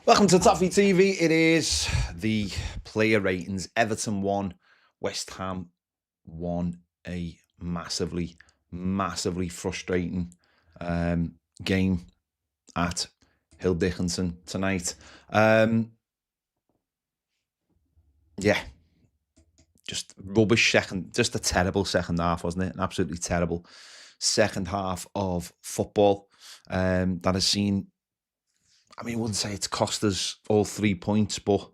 Welcome to Toffee TV. It is the player ratings. Everton won, West Ham won. A massively frustrating game at Hill Dickinson tonight. Yeah, just rubbish just a terrible second half, wasn't it? An absolutely terrible second half of football that has seen. I mean, I wouldn't say it's cost us all 3 points, but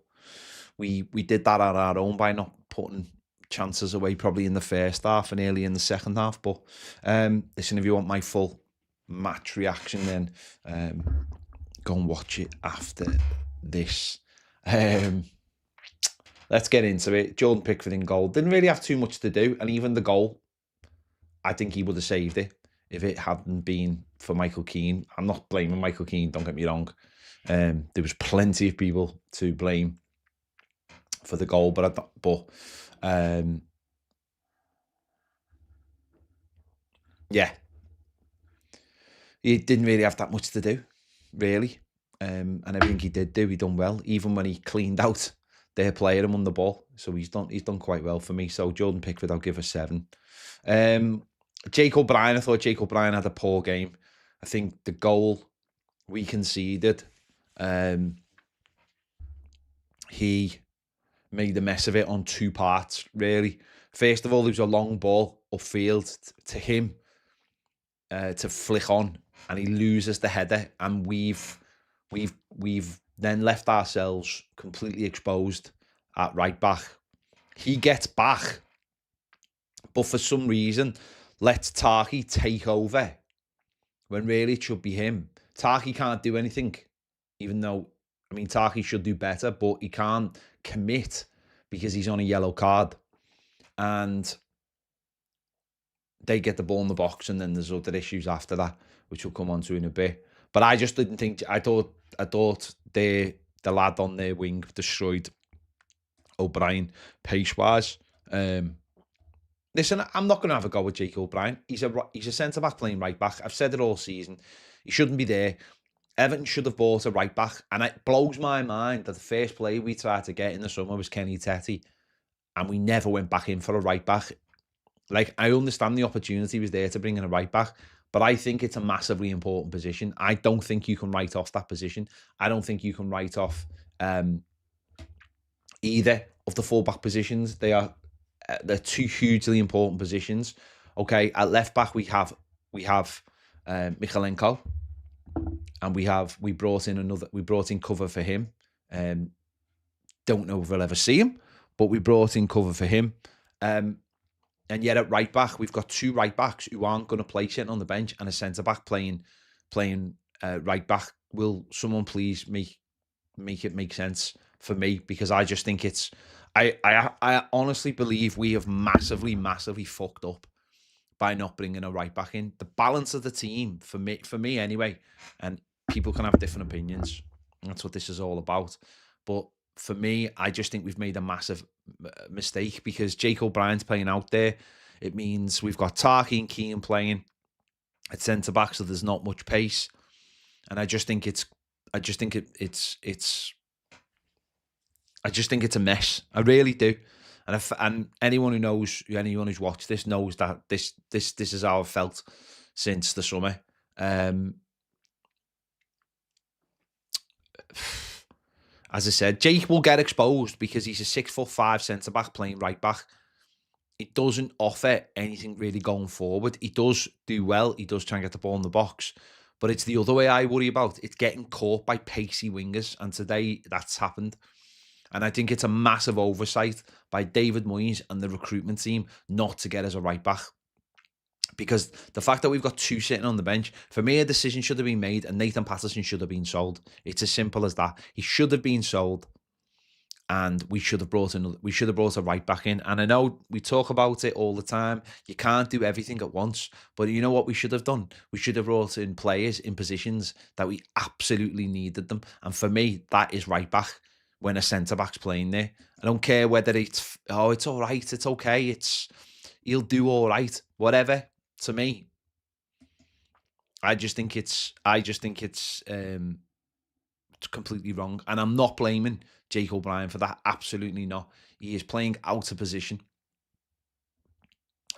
we did that on our own by not putting chances away probably in the first half and early in the second half. But listen, if you want my full match reaction, then go and watch it after this. Let's get into it. Jordan Pickford in goal. Didn't really have too much to do, and even the goal, I think he would have saved it if it hadn't been for Michael Keane. I'm not blaming Michael Keane, don't get me wrong. There was plenty of people to blame for the goal, but yeah, he didn't really have that much to do, really. And everything he did do, he done well. Even when he cleaned out their player and won the ball, so he's done quite well for me. So Jordan Pickford, I'll give a 7. Jake O'Brien, I thought Jake O'Brien had a poor game. I think the goal we conceded, he made a mess of it on 2 parts, really. First of all, there was a long ball upfield to him to flick on, and he loses the header, and we've then left ourselves completely exposed at right back. He gets back, but for some reason lets Tarky take over when really it should be him. Tarky can't do anything, even though, I mean, Tarky should do better, but he can't commit because he's on a yellow card. And they get the ball in the box, and then there's other issues after that, which we'll come on to in a bit. But I just didn't think, I thought the lad on their wing destroyed O'Brien pace-wise. Listen, I'm not going to have a go with Jake O'Brien. He's a centre-back playing right-back. I've said it all season. He shouldn't be there. Everton should have bought a right-back. And it blows my mind that the first player we tried to get in the summer was Kenny Tetty, and we never went back in for a right-back. Like, I understand the opportunity was there to bring in a right-back, but I think it's a massively important position. I don't think you can write off that position. I don't think you can write off either of the full-back positions. They're 2 hugely important positions. Okay, at left back we have Michalenko, and we brought in cover for him. Don't know if we'll ever see him, but we brought in cover for him. And yet at right back, we've got 2 right backs who aren't going to play sitting on the bench, and a centre back playing right back. Will someone please make it make sense for me? Because I just think it's, I honestly believe we have massively fucked up by not bringing a right back in. The balance of the team, for me anyway, and people can have different opinions. That's what this is all about. But for me, I just think we've made a massive mistake, because Jake O'Brien's playing out there. It means we've got Tarky and Keane playing at centre back, so there's not much pace. And I just think it's a mess. I really do. And anyone who's watched this knows that this is how I've felt since the summer. As I said, Jake will get exposed because he's a 6'5" centre-back playing right-back. It doesn't offer anything really going forward. He does do well. He does try and get the ball in the box. But it's the other way I worry about. It's getting caught by pacey wingers. And today, that's happened. And I think it's a massive oversight by David Moyes and the recruitment team not to get us a right-back. Because the fact that we've got 2 sitting on the bench, for me, a decision should have been made, and Nathan Patterson should have been sold. It's as simple as that. He should have been sold, and we should have brought a right back in. And I know we talk about it all the time. You can't do everything at once, but you know what we should have done? We should have brought in players in positions that we absolutely needed them. And for me, that is right back when a centre back's playing there. I don't care whether it's all right, it's okay, he'll do all right, whatever. To me, I just think it's completely wrong. And I'm not blaming Jake O'Brien for that. Absolutely not. He is playing out of position.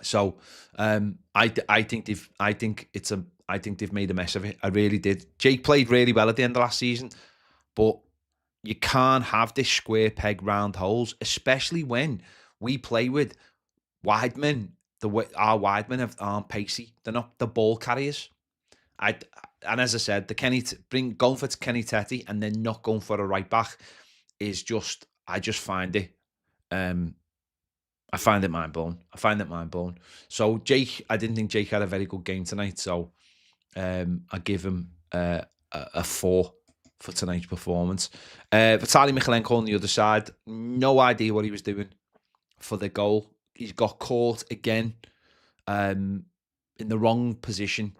So I think they've made a mess of it. I really did. Jake played really well at the end of last season, but you can't have this square peg round holes, especially when we play with wide men. Our wide men aren't pacey. They're not the ball carriers. And as I said, going for Kenny Tetty and then not going for a right back is just, I just find it. I find it mind-blowing. So Jake, I didn't think Jake had a very good game tonight. So I give him a 4 for tonight's performance. Vitaly Mikhailenko on the other side, no idea what he was doing for the goal. He's got caught again in the wrong position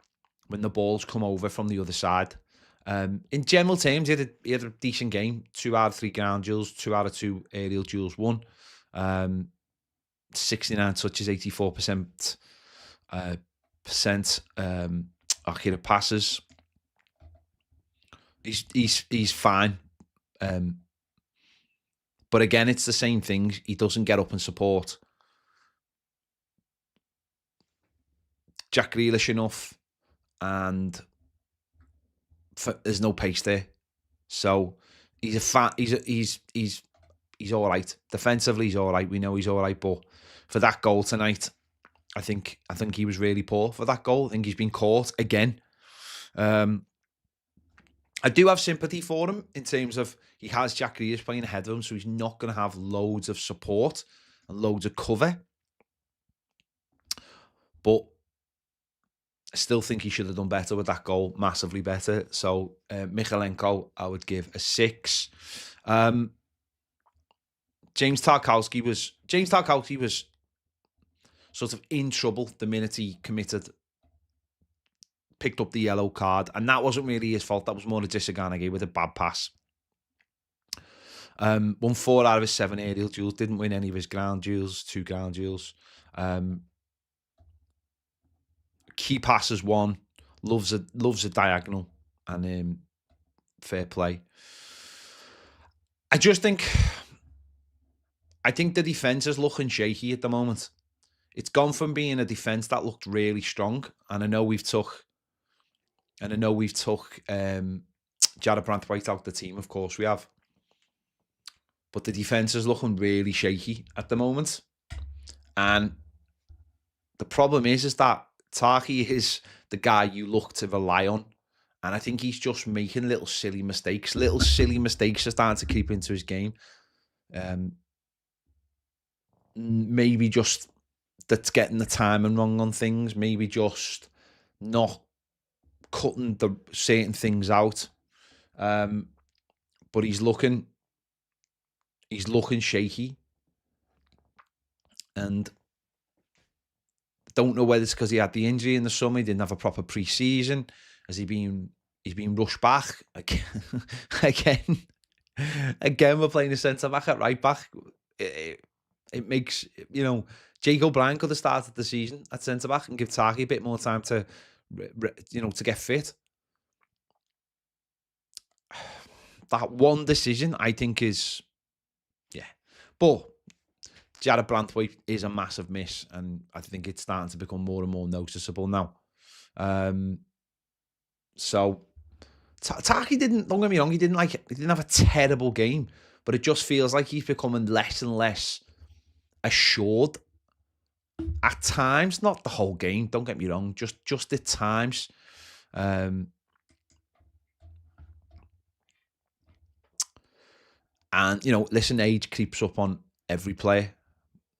when the ball's come over from the other side. In general terms, he had a decent game. 2 out of 3 ground duels, 2 out of 2 aerial duels won. 69 touches, 84% accurate passes. He's fine. But again, it's the same thing. He doesn't get up and support Jack Grealish enough, and there's no pace there. So he's all right. Defensively, he's all right. We know he's all right, but for that goal tonight, I think he was really poor for that goal. I think he's been caught again. I do have sympathy for him in terms of he has Jack Grealish playing ahead of him, so he's not going to have loads of support and loads of cover. But I still think he should have done better with that goal, massively better. So Mikhailenko, I would give a 6. James Tarkowski was sort of in trouble the minute he picked up the yellow card, and that wasn't really his fault. That was more a Disaganagi with a bad pass. Won 4 out of his 7 aerial duels, didn't win any of his ground duels, 2 ground duels. Key passes won, loves a diagonal, and fair play. I think the defence is looking shaky at the moment. It's gone from being a defence that looked really strong, and I know we've took Jared Brantwaite out the team, of course we have. But the defence is looking really shaky at the moment. And the problem is that Tarky is the guy you look to rely on. And I think he's just making little silly mistakes. Little silly mistakes are starting to creep into his game. Maybe just that's getting the timing wrong on things. Maybe just not cutting the certain things out. But he's looking shaky. And don't know whether it's because he had the injury in the summer, he didn't have a proper pre-season. He's been rushed back again. Again, we're playing a centre back at right back. It makes, Jake O'Brien could have started the season at centre back and give Tarky a bit more time to get fit. That one decision, I think, is, but Jared Brantwaite is a massive miss, and I think it's starting to become more and more noticeable now. So Taki don't get me wrong, he didn't have a terrible game, but it just feels like he's becoming less and less assured at times. Not the whole game, don't get me wrong, just at times. And listen, age creeps up on every player.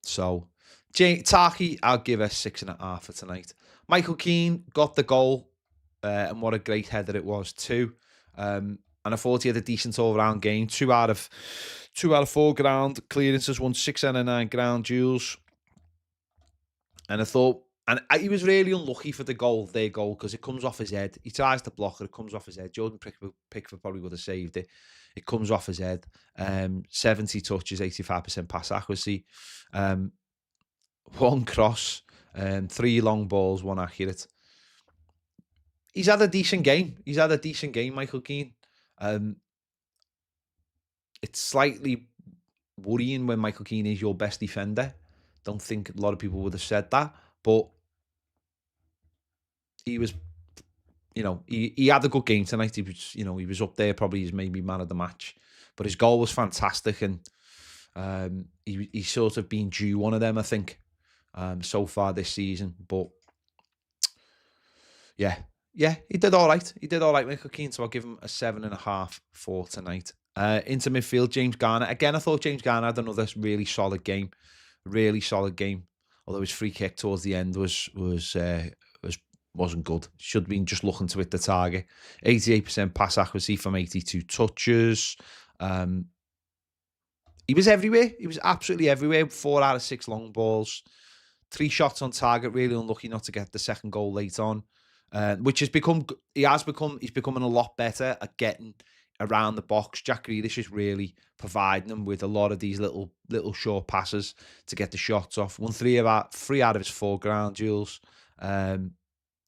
So Taki, I'll give a 6.5 for tonight. Michael Keane got the goal, and what a great header it was too. And I thought he had a decent all-round game. 2 out of 4 ground clearances, won 6 out of 9 ground duels. And I thought, he was really unlucky for their goal, because it comes off his head. He tries to block it, it comes off his head. Jordan Pickford probably would have saved it. It comes off his head. 70 touches, 85% pass accuracy. 1 cross, 3 long balls, 1 accurate. He's had a decent game. Michael Keane. it's slightly worrying when Michael Keane is your best defender. Don't think a lot of people would have said that, but he was, he had a good game tonight. He was, he was up there probably as maybe man of the match, but his goal was fantastic, and he's sort of been due one of them, I think, so far this season. But yeah, he did all right. He did all right, Michael Keane. So I'll give him a 7.5 for tonight. Into midfield, James Garner. Again, I thought James Garner had another really solid game. Really solid game. Although his free kick towards the end wasn't good. Should have been just looking to hit the target. 88% pass accuracy from 82 touches. He was everywhere. He was absolutely everywhere. 4 out of 6 long balls. 3 shots on target. Really unlucky not to get the second goal late on. Which he's becoming a lot better at getting around the box. Jack Grealish is really providing him with a lot of these little short passes to get the shots off. Won 3 out of his 4 ground duels.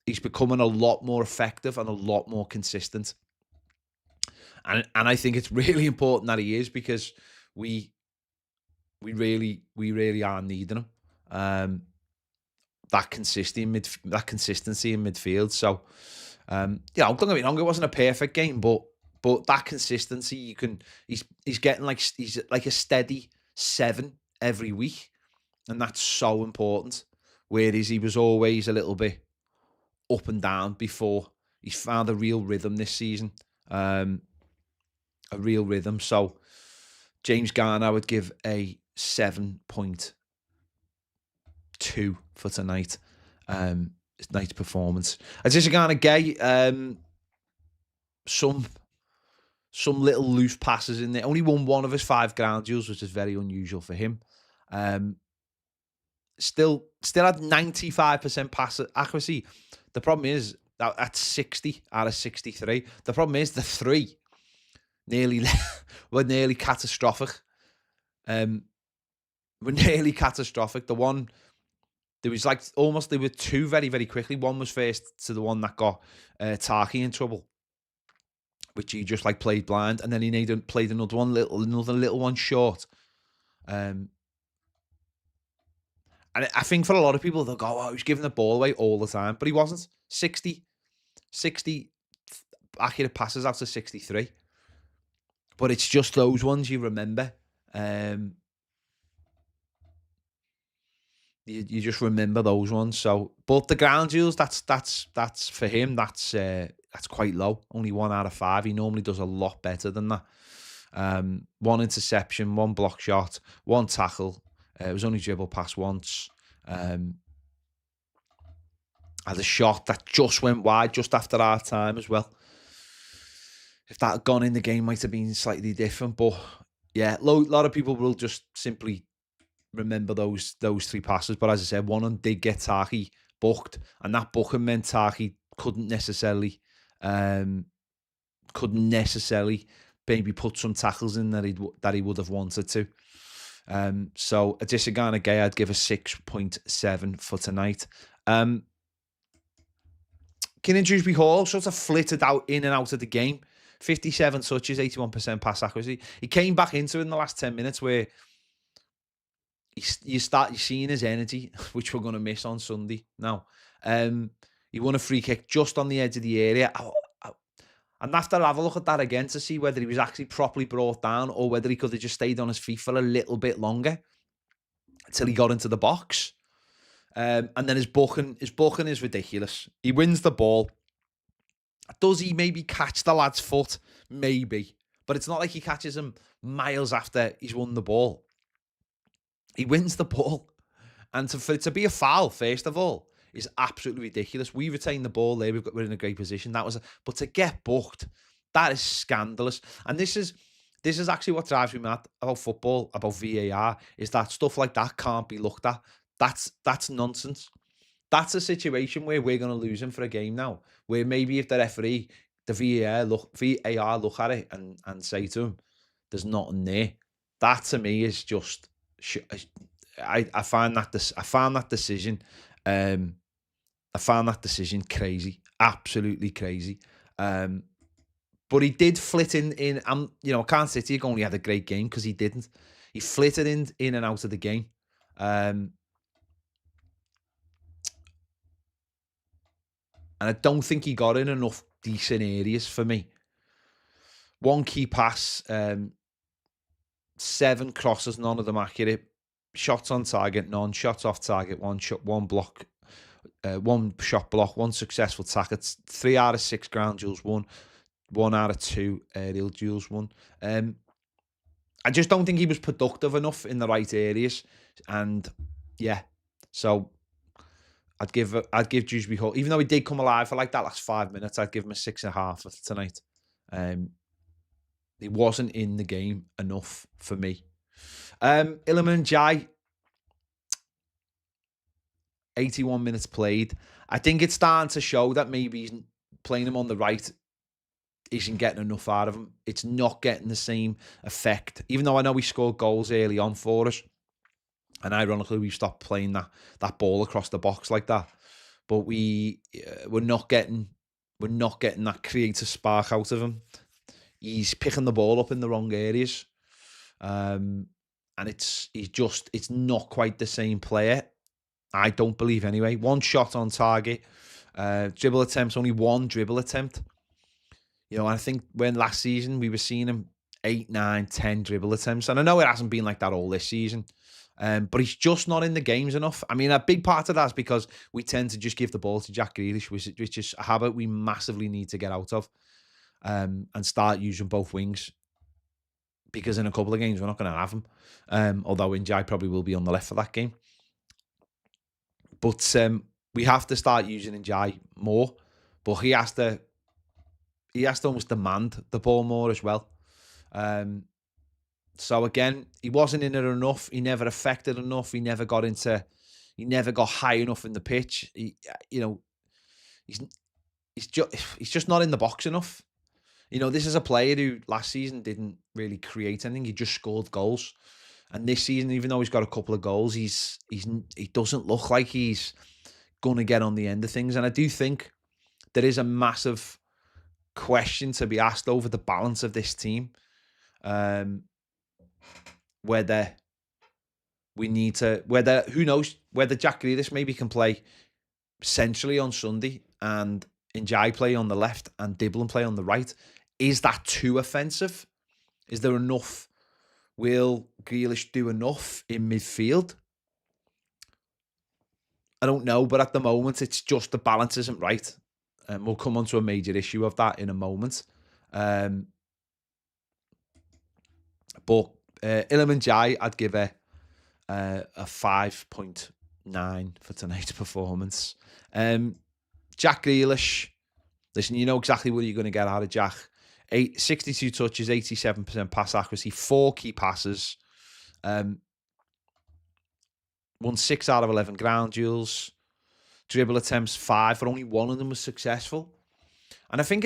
He's becoming a lot more effective and a lot more consistent. And I think it's really important that he is, because we really are needing him. That consistency in midfield. So, don't get me wrong, it wasn't a perfect game, but that consistency, he's getting he's like a steady 7 every week, and that's so important. Whereas he was always a little bit up and down before. He's found a real rhythm this season, a real rhythm. So James Garner, I would give a 7.2 for tonight. His night's performance. I just kind of gay. Some little loose passes in there. Only won 1 of his 5 ground duels, which is very unusual for him. Still had 95% pass accuracy. The problem is that that's 60 out of 63. The problem is the 3 were nearly catastrophic. Were nearly catastrophic. The one, there was there were 2 very, very quickly. One was first to the one that got Toffee in trouble, which he just played blind, and then he played another little one short. And I think for a lot of people, they'll go, "Oh, he's giving the ball away all the time," but he wasn't. 60 accurate passes out of 63. But it's just those ones you remember. You just remember those ones. So, but the ground duels, that's for him. That's quite low. Only 1 out of 5. He normally does a lot better than that. 1 interception, 1 block shot, 1 tackle. It was only dribble past once. Had a shot that just went wide just after our time as well. If that had gone in, the game might have been slightly different. But yeah, a lot of people will just simply remember those 3 passes. But as I said, one of them did get Toffee booked, and that booking meant Toffee couldn't necessarily maybe put some tackles in that he would have wanted to. So Adesina Gay, I'd give a 6.7 for tonight. Keenan Dewsbury Hall sort of flitted out in and out of the game. 57 touches, 81% pass accuracy. He came back into it in the last 10 minutes where you're seeing his energy, which we're going to miss on Sunday now. He won a free kick just on the edge of the area. And after I have a look at that again to see whether he was actually properly brought down or whether he could have just stayed on his feet for a little bit longer until he got into the box. And then his booking is ridiculous. He wins the ball. Does he maybe catch the lad's foot? Maybe. But it's not like he catches him miles after he's won the ball. He wins the ball. And for it to be a foul, first of all, is absolutely ridiculous. We retain the ball there. We're in a great position. But to get booked, that is scandalous. And this is actually what drives me mad about football, about VAR, is that stuff like that can't be looked at. That's nonsense. That's a situation where we're going to lose him for a game now, where maybe if the referee, the VAR look at it and say to him, there's nothing there. That to me is just, I found that decision crazy, absolutely crazy. But he did flit in. You know, I can't sit here going he had a great game because he didn't. He flitted in and out of the game. And I don't think he got in enough decent areas for me. One key pass, 7 crosses, none of them accurate. Shots on target, none. Shots off target, one shot, one block, one shot block, one successful tackle. It's 3 out of 6 ground duels won, 1 out of 2 aerial duels won. I just don't think he was productive enough in the right areas, and yeah, so I'd give Dewsbury Hall, even though he did come alive for like that last 5 minutes, I'd give him a 6.5 for tonight. He wasn't in the game enough for me. Iliman Jai, 81 minutes played. I think it's starting to show that maybe he's playing him on the right isn't getting enough out of him. It's not getting the same effect, even though I know he scored goals early on for us. And ironically, we've stopped playing that ball across the box like that. But we're not getting that creative spark out of him. He's picking the ball up in the wrong areas. And it's not quite the same player. I don't believe anyway. 1 shot on target. Dribble attempts, only 1 dribble attempt. You know, I think when last season we were seeing him 8, 9, 10 dribble attempts. And I know it hasn't been like that all this season. But he's just not in the games enough. I mean, a big part of that is because we tend to just give the ball to Jack Grealish, which is a habit we massively need to get out of, and start using both wings. Because in a couple of games, we're not going to have him. Although Njai probably will be on the left for that game. But we have to start using Njai more. But he has to almost demand the ball more as well. So again, he wasn't in it enough. He never affected enough. He never got high enough in the pitch. He's just not in the box enough. You know, this is a player who last season didn't really create anything. He just scored goals. And this season, even though he's got a couple of goals, he doesn't look like he's going to get on the end of things. And I do think there is a massive question to be asked over the balance of this team. Whether who knows, whether Jack Grealish maybe can play centrally on Sunday and Njai play on the left and Dibblin play on the right. Is that too offensive? Is there enough? Will Grealish do enough in midfield? I don't know, but at the moment, it's just the balance isn't right. We'll come on to a major issue of that in a moment. But Iliman Jai, I'd give a 5.9 for tonight's performance. Jack Grealish, listen, you know exactly what you're going to get out of Jack. 62 touches, 87% pass accuracy, 4 key passes. Won 6 out of 11 ground duels. Dribble attempts 5, but only 1 of them was successful. And I think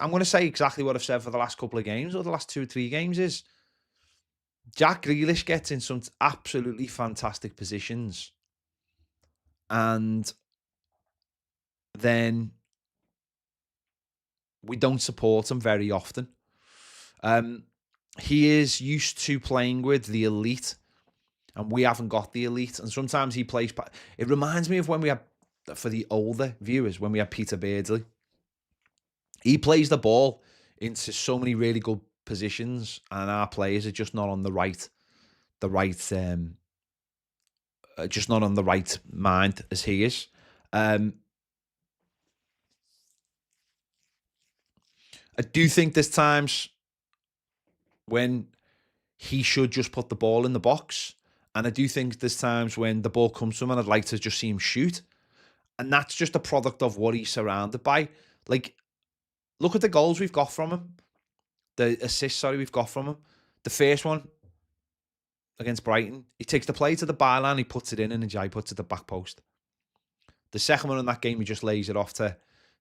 I'm going to say exactly what I've said for the last couple of games, or the last 2 or 3 games, is Jack Grealish gets in some absolutely fantastic positions. And then we don't support him very often. He is used to playing with the elite, and we haven't got the elite. And sometimes he plays... It reminds me of when we had, for the older viewers, when we had Peter Beardsley. He plays the ball into so many really good positions, and our players are just not on just not on the right mind as he is. I do think there's times when he should just put the ball in the box. And I do think there's times when the ball comes to him and I'd like to just see him shoot. And that's just a product of what he's surrounded by. Like, look at the goals we've got from him. The assists, we've got from him. The first one against Brighton, he takes the play to the byline, he puts it in, and Njai puts it to the back post. The second one in that game, he just lays it off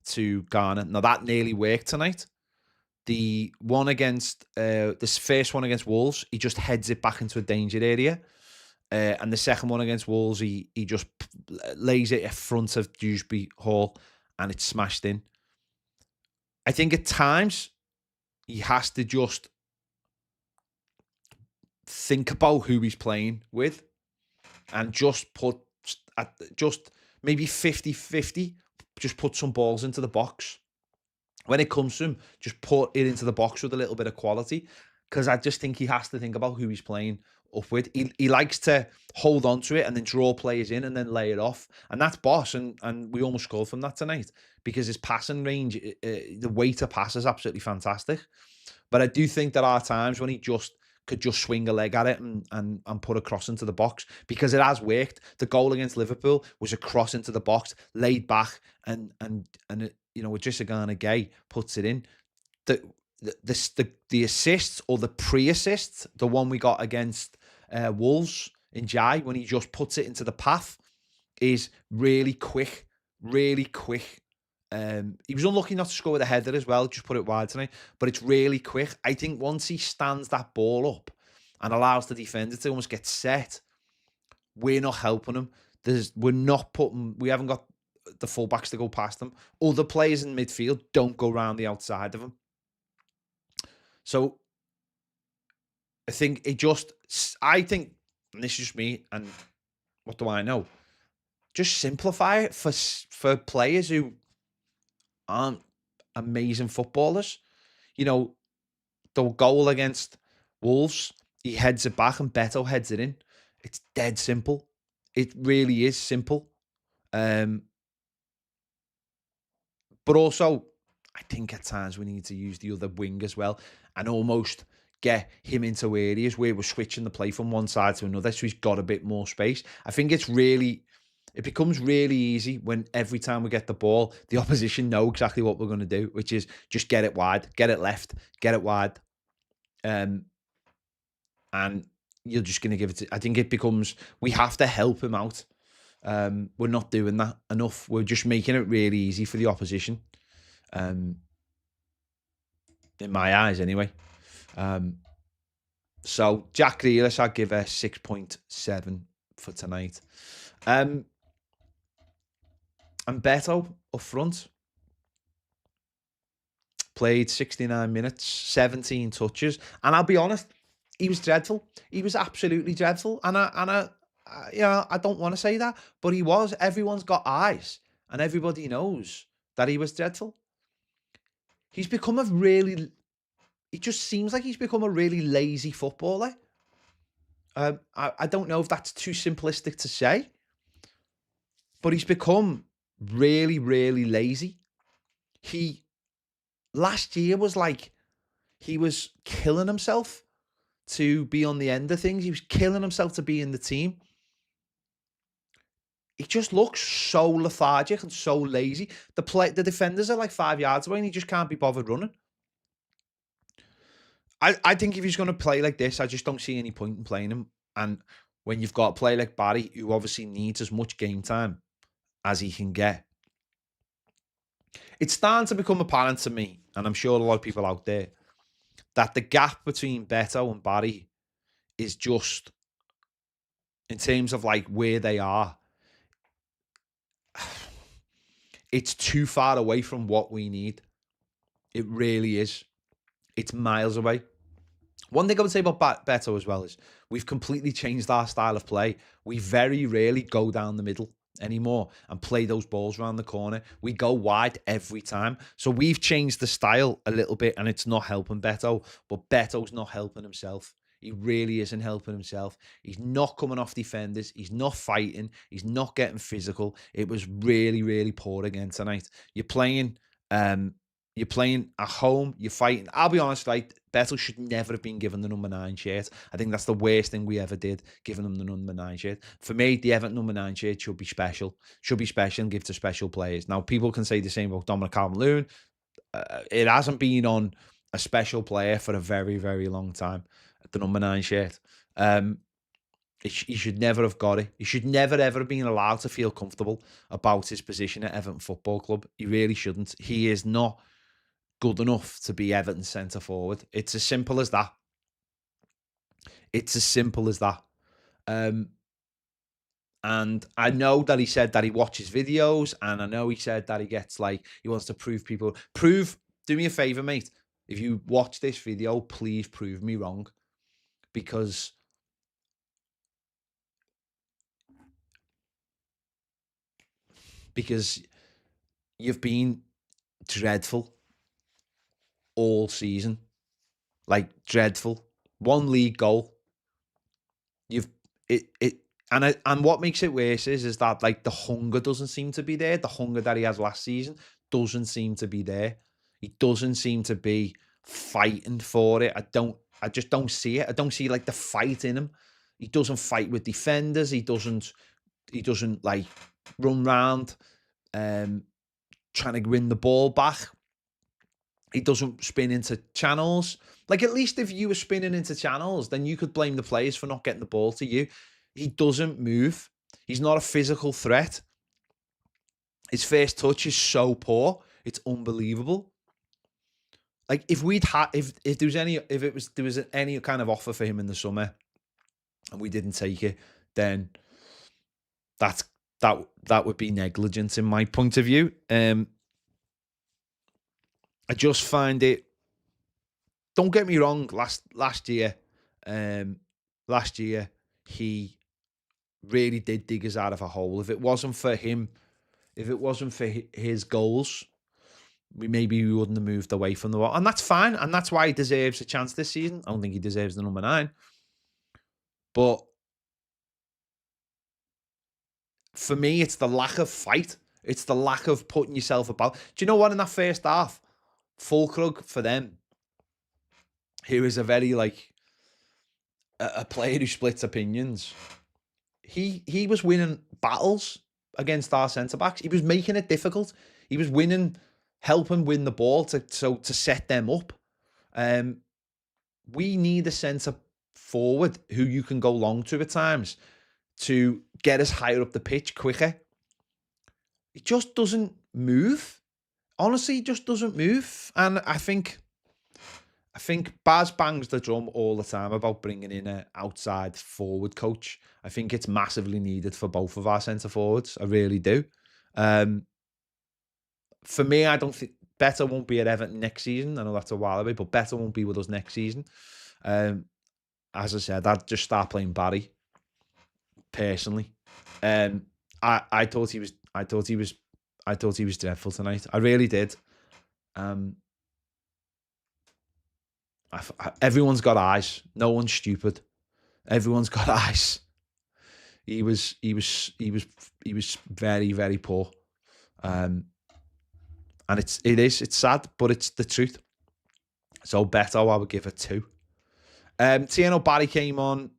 to Garner. Now, that nearly worked tonight. The one against, this first one against Wolves, he just heads it back into a danger area. And the second one against Wolves, he just lays it in front of Dewsbury Hall and it's smashed in. I think at times he has to just think about who he's playing with and just put just maybe 50-50, just put some balls into the box. When it comes to him, just put it into the box with a little bit of quality. Because I just think he has to think about who he's playing up with. He likes to hold on to it and then draw players in and then lay it off. And that's boss. And we almost scored from that tonight because his passing range, the weight of pass is absolutely fantastic. But I do think there are times when he just could just swing a leg at it and put a cross into the box, because it has worked. The goal against Liverpool was a cross into the box, laid back, and it, you know, Idrissa Gana Gueye puts it in. The assists or the pre-assists, the one we got against Wolves in Jai, when he just puts it into the path, is really quick, really quick. He was unlucky not to score with a header as well, just put it wide tonight, but it's really quick. I think once he stands that ball up and allows the defender to almost get set, we're not helping him. We haven't got the fullbacks to go past him. Other players in midfield don't go around the outside of him. So I think and this is just me, and what do I know? Just simplify it for players who aren't amazing footballers. You know, the goal against Wolves, he heads it back and Beto heads it in. It's dead simple. It really is simple. But also, I think at times we need to use the other wing as well and almost get him into areas where we're switching the play from one side to another, so he's got a bit more space. I think it becomes really easy when every time we get the ball, the opposition know exactly what we're going to do, which is just get it wide, get it left, get it wide. And you're just going to give it to, I think it becomes, we have to help him out. We're not doing that enough. We're just making it really easy for the opposition. In my eyes, anyway. So Jack Grealish, I'd give a 6.7 for tonight. And Beto up front played 69 minutes, 17 touches, and I'll be honest, he was dreadful. He was absolutely dreadful, and I don't want to say that, but he was. Everyone's got eyes, and everybody knows that he was dreadful. He just seems like he's become a really lazy footballer. I don't know if that's too simplistic to say, but he's become really, really lazy. Last year was like he was killing himself to be on the end of things. He was killing himself to be in the team. He just looks so lethargic and so lazy. The defenders are like 5 yards away and he just can't be bothered running. I think if he's going to play like this, I just don't see any point in playing him. And when you've got a player like Barry, who obviously needs as much game time as he can get, it's starting to become apparent to me, and I'm sure a lot of people out there, that the gap between Beto and Barry is just, in terms of like where they are, it's too far away from what we need. It really is. It's miles away. One thing I would say about Beto as well is we've completely changed our style of play. We very rarely go down the middle anymore and play those balls around the corner. We go wide every time. So we've changed the style a little bit, and it's not helping Beto, but Beto's not helping himself. He really isn't helping himself. He's not coming off defenders. He's not fighting. He's not getting physical. It was really, really poor again tonight. You're playing at home, you're fighting. I'll be honest, right? Beto should never have been given the number 9 shirt. I think that's the worst thing we ever did, giving him the number 9 shirt. For me, the Everton number 9 shirt should be special. Should be special and give to special players. Now, people can say the same about Dominic Calvert-Lewin. It hasn't been on a special player for a very, very long time, the number 9 shirt. He should never have got it. He should never, ever have been allowed to feel comfortable about his position at Everton Football Club. He really shouldn't. He is not good enough to be Everton's centre forward. It's as simple as that. It's as simple as that. And I know that he said that he watches videos, and I know he said that he gets like, he wants to prove people. Do me a favour, mate. if you watch this video, please prove me wrong, because you've been dreadful all season, like dreadful. One league goal. You've it and what makes it worse is that like the hunger doesn't seem to be there. The hunger that he has last season doesn't seem to be there. He doesn't seem to be fighting for it. I just don't see it. I don't see like the fight in him. He doesn't fight with defenders. He doesn't like run round trying to win the ball back. He doesn't spin into channels. Like, at least if you were spinning into channels, then you could blame the players for not getting the ball to you. He doesn't move. He's not a physical threat. His first touch is so poor. It's unbelievable. Like, if there was any kind of offer for him in the summer and we didn't take it, then that would be negligence in my point of view. I just find it. Don't get me wrong. Last year, he really did dig us out of a hole. If it wasn't for him, if it wasn't for his goals, we wouldn't have moved away from the wall, and that's fine. And that's why he deserves a chance this season. I don't think he deserves the number 9, but for me, it's the lack of fight. It's the lack of putting yourself about. Do you know what? In that first half, Fulkrug for them, who is a very like a player who splits opinions. He was winning battles against our centre backs. He was making it difficult. He was helping win the ball to set them up. We need a centre forward who you can go long to at times to get us higher up the pitch quicker. It just doesn't move. Honestly, it just doesn't move. And I think Baz bangs the drum all the time about bringing in an outside forward coach. I think it's massively needed for both of our centre forwards. I really do. For me, I don't think Better won't be at Everton next season. I know that's a while away, but Better won't be with us next season. As I said, I'd just start playing Barry. Personally, I thought he was dreadful tonight. I really did. Everyone's got eyes. No one's stupid. Everyone's got eyes. He was very, very poor. And it's sad, but it's the truth. So Beto, I would give it 2. Tieno Barry came on.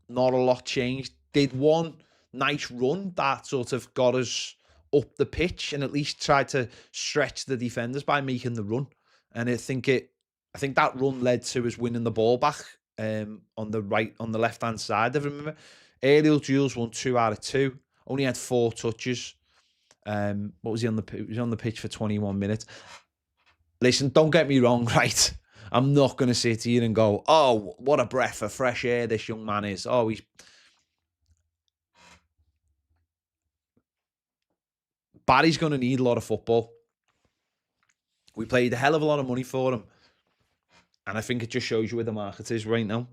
Not a lot changed. Did one nice run that sort of got us up the pitch and at least tried to stretch the defenders by making the run. And I think that run led to us winning the ball back on the left-hand side. I remember Ariel Jules won 2 out of 2. Only had 4 touches. What was he on the pitch? He was on the pitch for 21 minutes. Listen, don't get me wrong, right? I'm not going to sit here and go, oh, what a breath of fresh air this young man is. Oh, Barry's going to need a lot of football. We paid a hell of a lot of money for him. And I think it just shows you where the market is right now.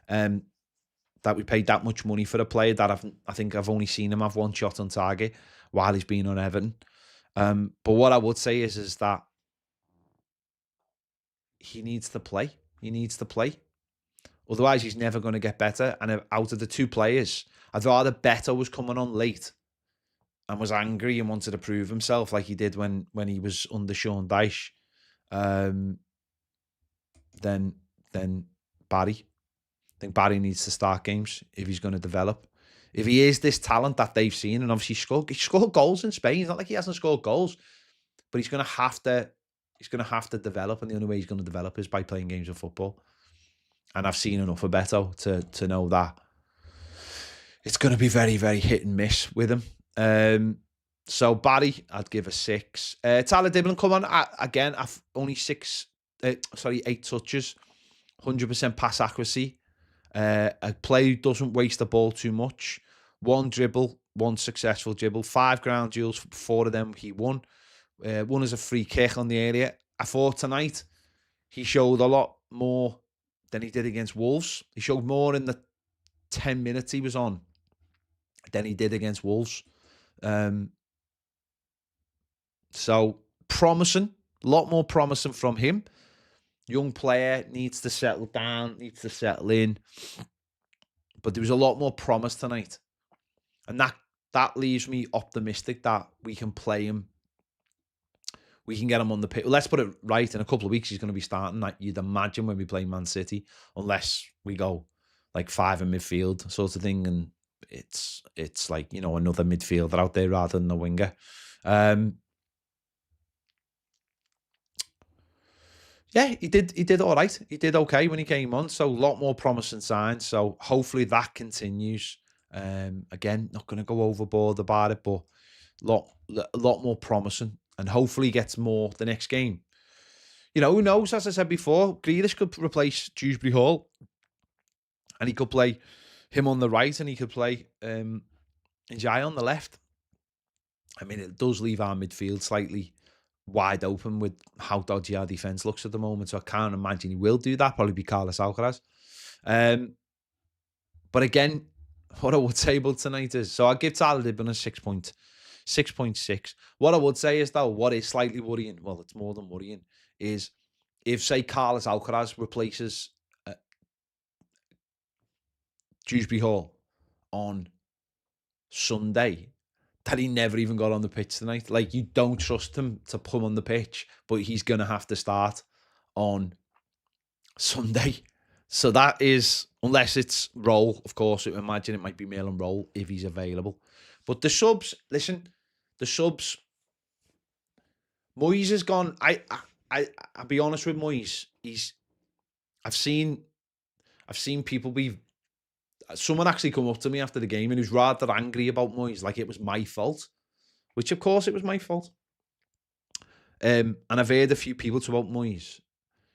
That we paid that much money for a player that I think I've only seen him have 1 shot on target while he's been on Everton. But what I would say is that he needs to play. He needs to play. Otherwise, he's never going to get better. And out of the 2 players, I'd rather Beto was coming on late and was angry and wanted to prove himself like he did when he was under Sean Dyche, than Barry. I think Barry needs to start games if he's going to develop. If he is this talent that they've seen, and obviously he scored goals in Spain. It's not like he hasn't scored goals, but he's going to have to develop, and the only way he's going to develop is by playing games of football. And I've seen enough of Beto to know that it's going to be very, very hit and miss with him. So Barry, I'd give a 6. Tyler Dibblin, come on. Again, I've only 8 touches, 100% pass accuracy. A player who doesn't waste the ball too much. 1 dribble, 1 successful dribble, 5 ground duels, 4 of them he won. One is a free kick on the area. I thought tonight he showed a lot more than he did against Wolves. He showed more in the 10 minutes he was on than he did against Wolves. So promising, a lot more promising from him. Young player, needs to settle down, needs to settle in. But there was a lot more promise tonight. And that leaves me optimistic that we can play him. We can get him on the pitch. Well, let's put it right. In a couple of weeks, he's going to be starting. Like you'd imagine when we play Man City, unless we go like 5 in midfield sort of thing. And it's like, you know, another midfielder out there rather than a winger. Yeah, he did all right. He did okay when he came on. So a lot more promising signs. So hopefully that continues. Again, not going to go overboard about it, but a lot more promising. And hopefully gets more the next game. You know, who knows? As I said before, Grealish could replace Dewsbury Hall. And he could play him on the right and he could play Njai on the left. I mean, it does leave our midfield slightly wide open with how dodgy our defence looks at the moment. So I can't imagine he will do that. Probably be Carlos Alcaraz. But again, what I would say about tonight is, so I give Tyler Dibben a 6.6. What I would say is, though, what is slightly worrying, well, it's more than worrying, is if, say, Carlos Alcaraz replaces Dewsbury Hall on Sunday, that he never even got on the pitch tonight. Like, you don't trust him to put him on the pitch, but he's going to have to start on Sunday. So that is, unless it's Roll, of course, I imagine it might be Mail and Roll if he's available. But the subs, listen, the subs, Moyes has gone, I'll be honest with Moyes, I've seen people be, someone actually come up to me after the game and he was rather angry about Moyes, like it was my fault, which of course it was my fault. And I've heard a few people talk about Moyes.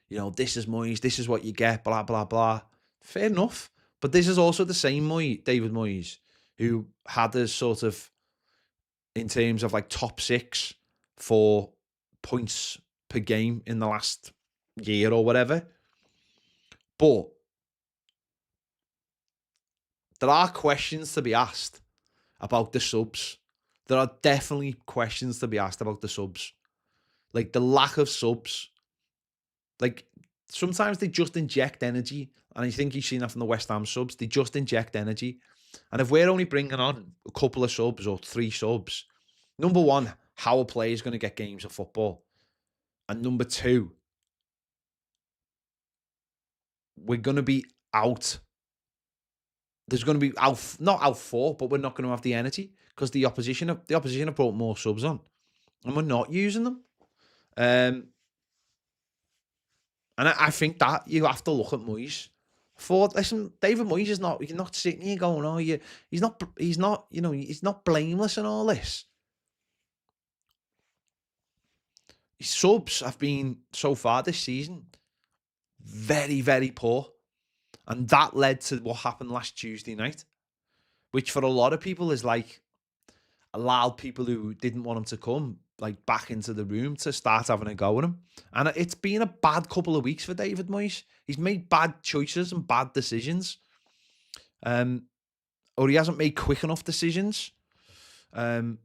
You know, this is Moyes, this is what you get, blah, blah, blah. Fair enough. But this is also the same David Moyes, who had a sort of, in terms of like top 6 for points per game in the last year or whatever. But there are questions to be asked about the subs. There are definitely questions to be asked about the subs. Like the lack of subs. Like sometimes they just inject energy. And I think you've seen that from the West Ham subs. They just inject energy. And if we're only bringing on a couple of subs or 3 subs, number one, how a player is going to get games of football. And number 2, we're going to be out. There's going to be not out 4, but we're not going to have the energy because the opposition have brought more subs on, and we're not using them. And I think that you have to look at Moyes. Listen, David Moyes is not. You're not sitting here going, "Oh, he's not. You know, he's not blameless in all this." His subs have been so far this season very, very poor. And that led to what happened last Tuesday night, which for a lot of people is like allowed people who didn't want him to come like back into the room to start having a go at him. And it's been a bad couple of weeks for David Moyes. He's made bad choices and bad decisions. Or he hasn't made quick enough decisions. And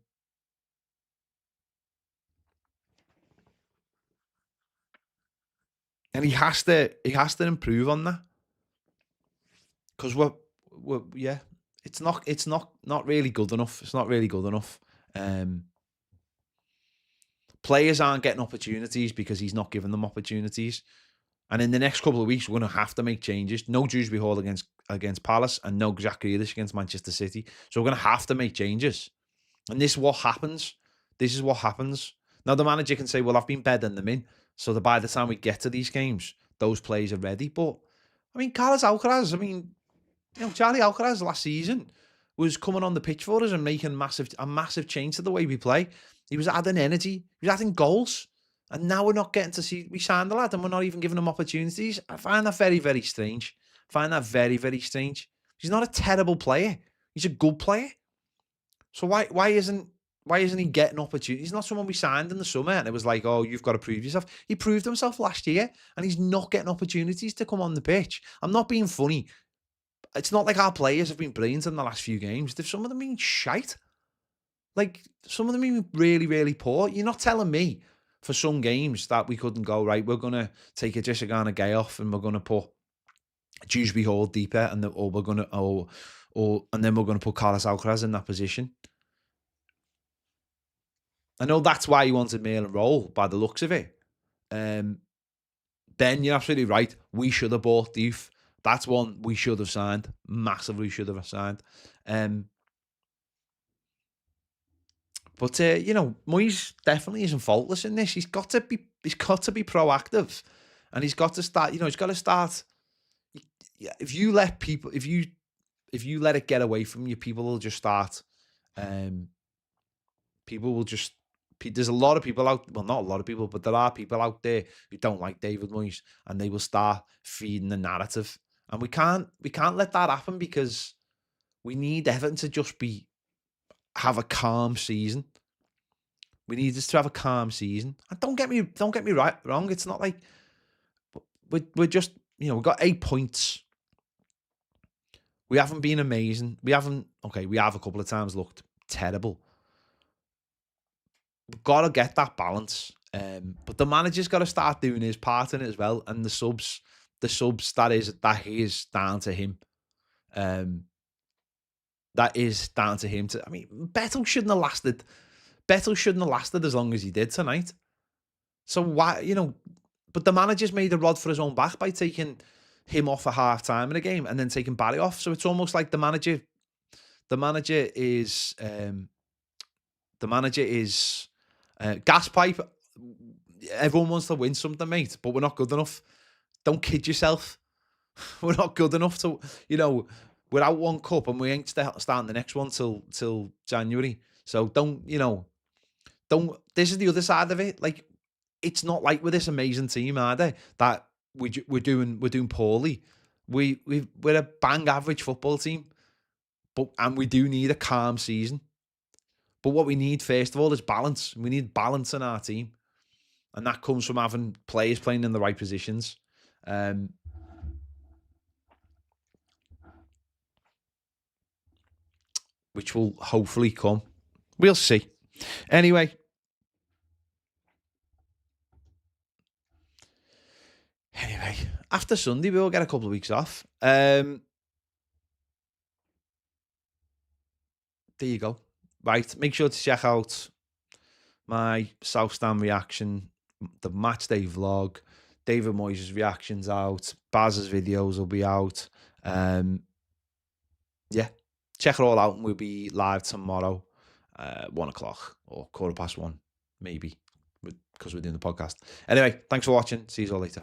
he has to improve on that. Because we're it's not really good enough. It's not really good enough. Players aren't getting opportunities because he's not giving them opportunities. And in the next couple of weeks, we're going to have to make changes. No Dewsbury Hall against Palace and no Jack Grealish against Manchester City. So we're going to have to make changes. And this is what happens. This is what happens. Now, the manager can say, well, I've been bedding them in. So that by the time we get to these games, those players are ready. But, I mean, Carlos Alcaraz, you know, Charlie Alcaraz last season was coming on the pitch for us and making a massive change to the way we play. He was adding energy. He was adding goals. And now we're not getting to see, we signed the lad and we're not even giving him opportunities. I find that very, very strange. Very, very strange. He's not a terrible player. He's a good player. So why isn't Why isn't he getting opportunities? He's not someone we signed in the summer and it was like, oh, you've got to prove yourself. He proved himself last year and he's not getting opportunities to come on the pitch. I'm not being funny. It's not like our players have been brilliant in the last few games. Some of them been shite. Like, some of them been really, really poor. You're not telling me for some games that we couldn't go, right, we're going to take a Jessica Gay off and we're going to put Dewsbury Hall deeper and or we're going to, and then we're going to put Carlos Alcaraz in that position. I know that's why he wanted Mail and Roll by the looks of it. Ben, you're absolutely right. We should have bought Diouf. That's one we should have signed. Massively should have signed. But you know, Moyes definitely isn't faultless in this. He's got to be proactive, and he's got to start. You know, he's got to start. If you let people, if you let it get away from you, people will just start. People will just. There's a lot of people out. Well, not a lot of people, but there are people out there who don't like David Moyes, and they will start feeding the narrative. And we can't let that happen because we need Everton to just have a calm season. We need us to have a calm season. And don't get me wrong. It's not like we're just, you know, we've got 8 points. We haven't been amazing. We have a couple of times looked terrible. We've got to get that balance. But the manager's got to start doing his part in it as well. And the subs that is down to him. That is down to him. I mean, Bettel shouldn't have lasted. Bettel shouldn't have lasted as long as he did tonight. So why, you know, but the manager's made a rod for his own back by taking him off at half time in a game and then taking Barry off. So it's almost like the manager is gas pipe. Everyone wants to win something, mate, but we're not good enough. Don't kid yourself. We're not good enough to, you know, we're out one cup and we ain't starting the next one till January. So this is the other side of it. Like, it's not like we're this amazing team, are they? That we're doing poorly. We're a bang average football team, and we do need a calm season. But what we need first of all is balance. We need balance in our team, and that comes from having players playing in the right positions. Which will hopefully come. We'll see. Anyway. After Sunday, we will get a couple of weeks off. There you go. Right, make sure to check out my South Stand reaction, the match day vlog, David Moyes' reactions out, Baz's videos will be out. Yeah, check it all out and we'll be live tomorrow, 1 o'clock or 1:15, maybe, because we're doing the podcast. Anyway, thanks for watching. See you all later.